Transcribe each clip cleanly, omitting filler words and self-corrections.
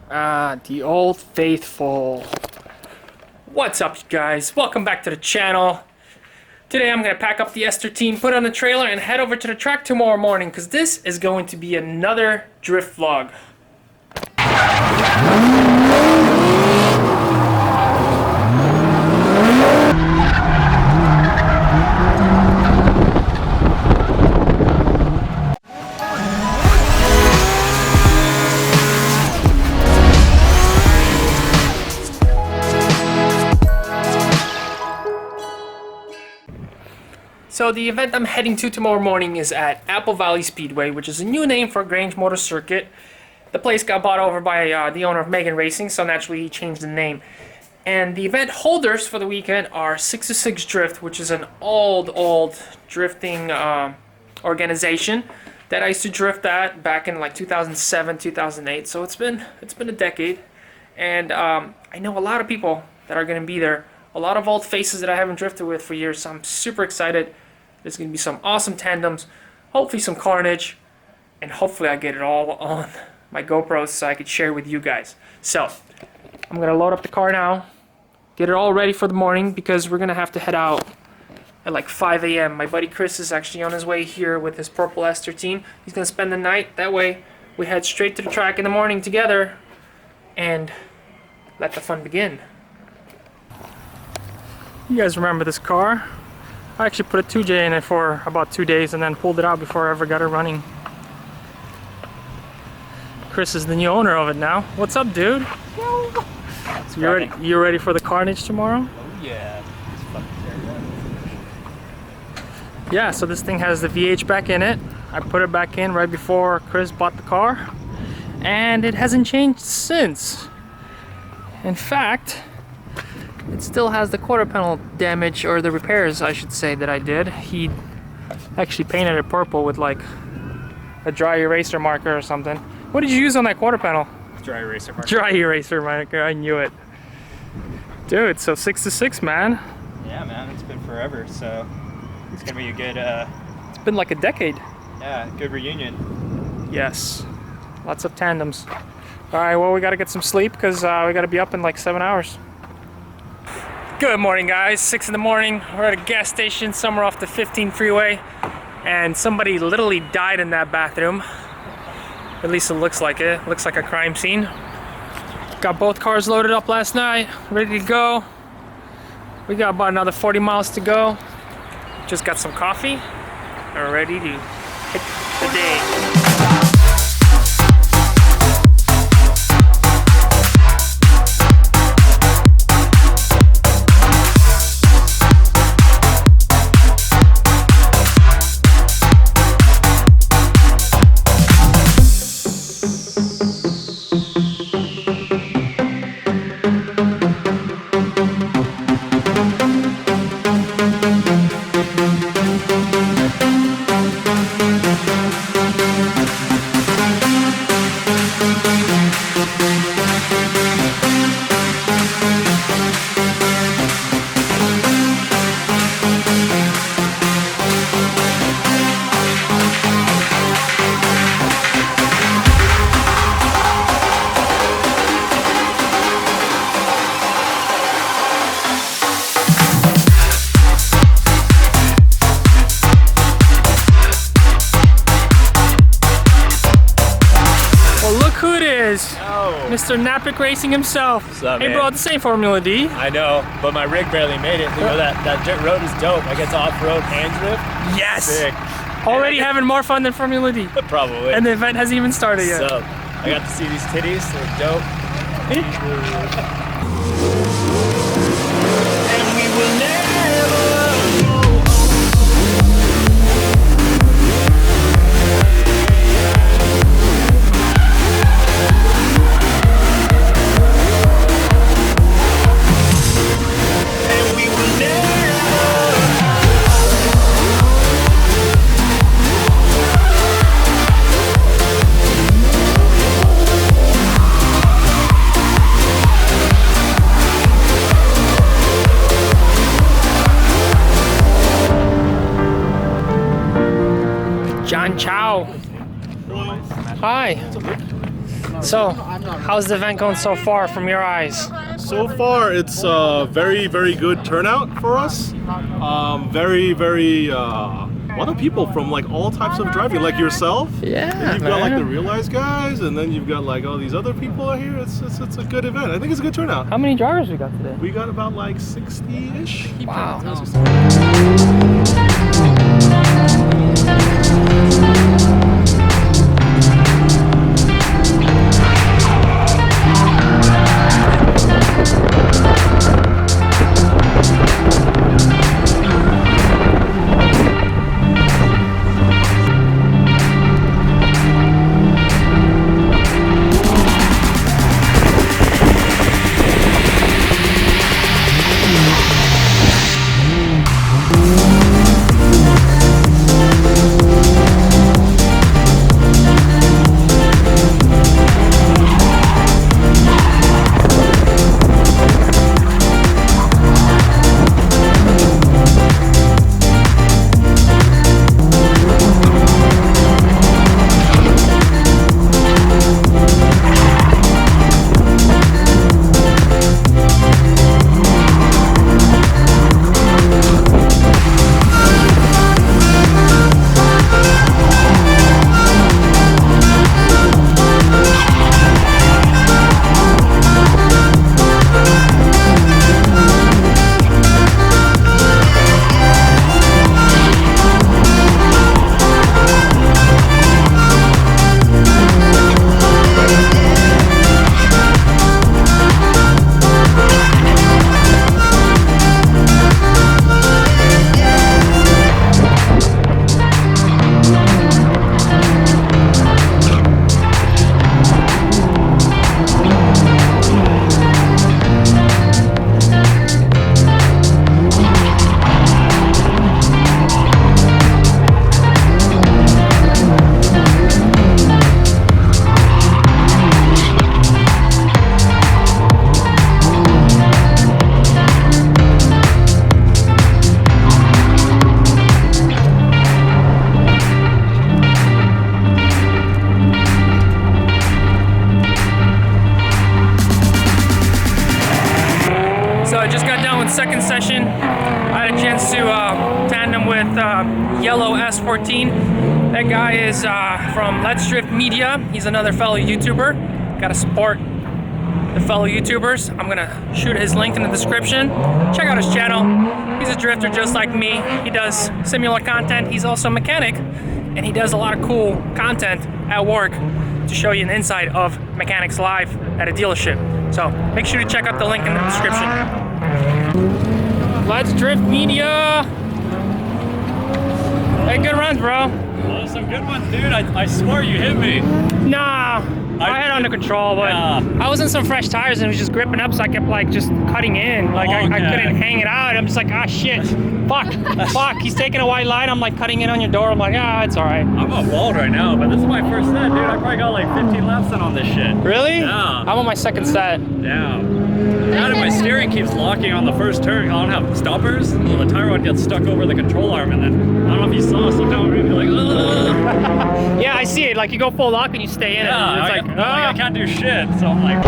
The old faithful. What's up, you guys? Welcome back to the channel. Today I'm gonna pack up the S13, put it on the trailer, and head over to the track tomorrow morning, because this is going to be another drift vlog. So the event I'm heading to tomorrow morning is at Apple Valley Speedway, which is a new name for Grange Motor Circuit. The place got bought over by the owner of Megan Racing, so naturally he changed the name. And the event holders for the weekend are 606 Drift, which is an old drifting organization that I used to drift at back in like 2007, 2008. So it's been a decade, and I know a lot of people that are going to be there. A lot of old faces that I haven't drifted with for years, so I'm super excited. There's going to be some awesome tandems, hopefully some Carnage, and hopefully I get it all on my GoPros so I could share with you guys. So, I'm going to load up the car now, get it all ready for the morning, because we're going to have to head out at like 5 a.m. My buddy Chris is actually on his way here with his purple S13. He's going to spend the night. That way, we head straight to the track in the morning together, and let the fun begin. You guys remember this car? I actually put a 2J in it for about 2 days and then pulled it out before I ever got it running. Chris is the new owner of it now. What's up, dude? So you ready for the Carnage tomorrow? Oh yeah. It's fucking yeah, so this thing has the VH back in it. I put it back in right before Chris bought the car, and it hasn't changed since. In fact, it still has the quarter panel damage, or the repairs I should say, that I did. He actually painted it purple with like a dry eraser marker or something. What did you use on that quarter panel? dry eraser marker. Dry eraser marker, I knew it. Dude, so 6-6, man. Yeah, man, it's been forever, so it's gonna be a good it's been like a decade. yeah, good reunion. Yes, lots of tandems. All right, well, we gotta get some sleep, because we gotta be up in like 7 hours. Good morning, guys. 6 in the morning. We're at a gas station somewhere off the 15 freeway, and somebody literally died in that bathroom. At least it looks like it. It looks like a crime scene. Got both cars loaded up last night, ready to go. We got about another 40 miles to go. Just got some coffee and we're ready to hit the day. Mr. Nappa Racing himself. What's up, hey, man? bro, the same Formula D. I know, but my rig barely made it. You know, that dirt road is dope. I get to off-road and drift. Yes! Sick. Already having more fun than Formula D. Probably. And the event hasn't even started yet. So, I got to see these titties. They're dope. And we will never Chow. Hi. So, How's the event going so far from your eyes? So far, it's very, very good turnout for us. A lot of people from like all types of driving, like yourself. Yeah, and you've got like the realized guys, and then you've got like all these other people out here. It's a good event. I think it's a good turnout. How many drivers we got today? We got about like 60-ish. Wow. Second session, I had a chance to tandem with Yellow S14. That guy is from Let's Drift Media. He's another fellow YouTuber. Gotta support the fellow YouTubers. I'm gonna shoot his link in the description. Check out his channel. He's a drifter just like me. He does similar content. He's also a mechanic, and he does a lot of cool content at work to show you an inside of mechanics live at a dealership. So make sure to check out the link in the description. Let's Drift Media. Hey, good runs, bro. Oh, some good ones, dude. I swear you hit me. Nah, I had it under control, but I was in some fresh tires and it was just gripping up, so I kept like just cutting in. Like I couldn't hang it out. I'm just like, ah, shit. Fuck. He's taking a white line. I'm like cutting in on your door. I'm like, it's all right. I'm on walled right now, but this is my first set, dude. I probably got like 15 laps in on this shit. Really? Yeah. I'm on my second set. Damn. Now that my steering keeps locking on the first turn, I don't have stoppers, so the tie rod gets stuck over the control arm, and then, I don't know if you saw, sometimes you're like, ugh. Yeah, I see it. Like you go full lock and you stay in it. Yeah, It's I can't do shit, so I'm like...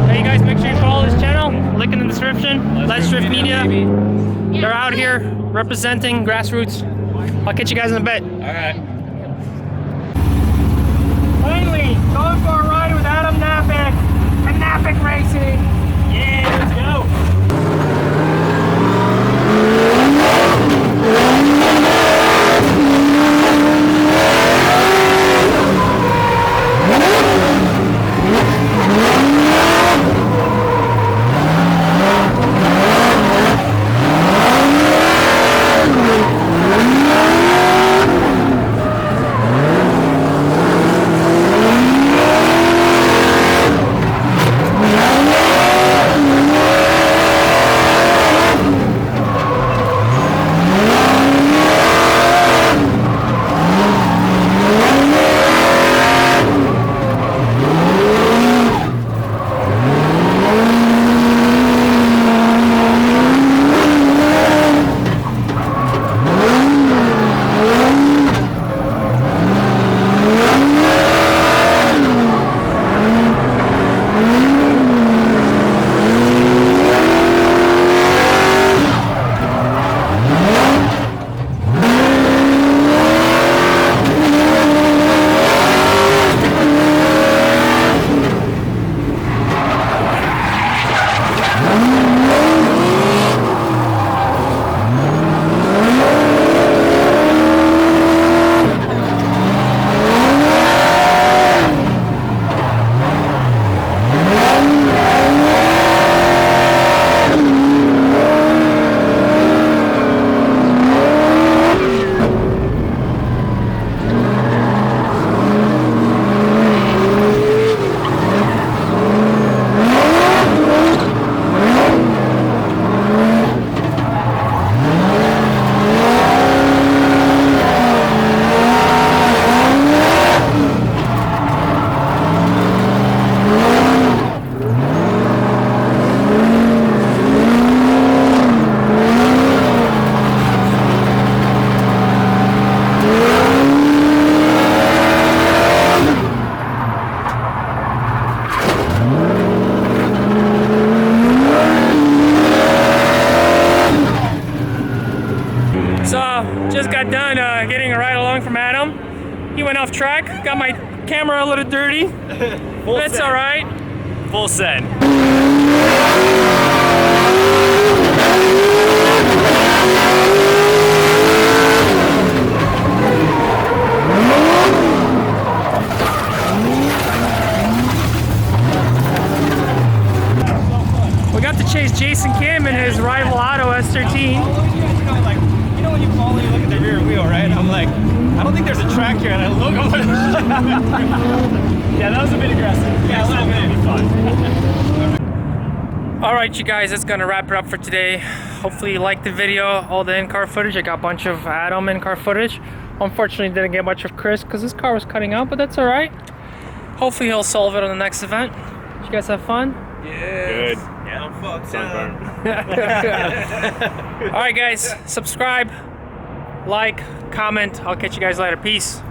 Hey, you guys, make sure you follow this channel. Link in the description. Let's Drift Media. They're out here representing grassroots. I'll catch you guys in a bit. Alright. Finally, going for a ride with Adam Nappa and Nappa Racing. Yeah, let's go. Just got done getting a ride along from Adam. He went off track, got my camera a little dirty. That's all right. Full send. We got to chase Jason Kim in his rival auto S13. Like, you know when you fall and you look at the rear wheel, right? I'm like, I don't think there's a track here, and I look, I'm like, yeah, that was a bit aggressive. Yeah, a little bit. It'd be fun. All right, you guys, that's gonna wrap it up for today. Hopefully you liked the video, all the in-car footage. I got a bunch of Adam in-car footage. Unfortunately, didn't get much of Chris because his car was cutting out, but that's all right. Hopefully he'll solve it on the next event. Did you guys have fun? Good. Yeah, I'm fucked up. All right, guys, subscribe, like, comment. I'll catch you guys later. Peace.